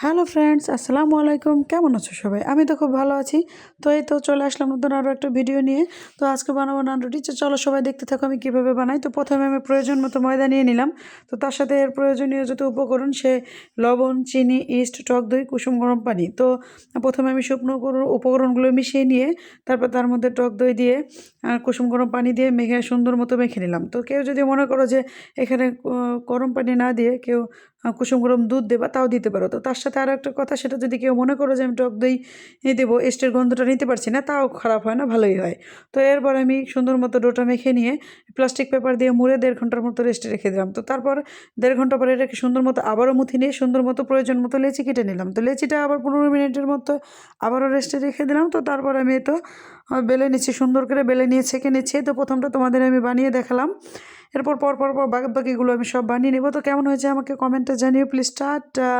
Hello friends, আসসালামু আলাইকুম। কেমন আছো সবাই? আমি তো খুব ভালো আছি। তো এই তো চলে আসলাম নতুন আরও একটা ভিডিও নিয়ে। তো আজকে বানাবো নান রুটি। চলো সবাই দেখতে থাকো আমি কীভাবে বানাই। তো প্রথমে আমি প্রয়োজন মতো ময়দা নিয়ে নিলাম। তো তার সাথে এর প্রয়োজনীয় যত উপকরণ, সে লবণ, চিনি, ইস্ট, টক দই, কুসুম গরম পানি। তো প্রথমে আমি শুকনো উপকরণগুলো মিশিয়ে নিয়ে তারপর তার মধ্যে টক দই দিয়ে কুসুম গরম পানি দিয়ে মেখে সুন্দর মতো মেখে নিলাম। তো কেউ যদি মনে করো যে এখানে গরম পানি না দিয়ে কেউ কুসুম গরম দুধ দেবা, তাও দিতে পারো। তো তার সাথে আরও একটা কথা, সেটা যদি কেউ মনে করো যে আমি টক দই দেবো, এস্টের গন্ধটা নিতে পারছি না, তাও খারাপ হয় না, ভালোই হয়। তো এরপর আমি সুন্দর মতো ডোটা মেখে নিয়ে প্লাস্টিক পেপার দিয়ে মুড়ে 1.5 ঘন্টার মতো রেস্টে রেখে দিলাম। তো তারপর 1.5 ঘন্টা পরে এটাকে সুন্দর মতো আবারও মুথি নিয়ে সুন্দর মতো প্রয়োজন মতো লেচি কেটে নিলাম। তো লেচিটা আবার 15 মিনিটের মতো আবারও রেস্টে রেখে দিলাম। তো তারপর আমি তো বেলে নিচ্ছি, সুন্দর করে বেলে নিয়ে ছেঁকে নিচ্ছি। তো প্রথমটা তোমাদের আমি বানিয়ে দেখালাম। এরপর বাকিগুলো আমি সব বানিয়ে নেব। তো কেমন হয়েছে আমাকে কমেন্টে জানিও প্লিজ। টাটা।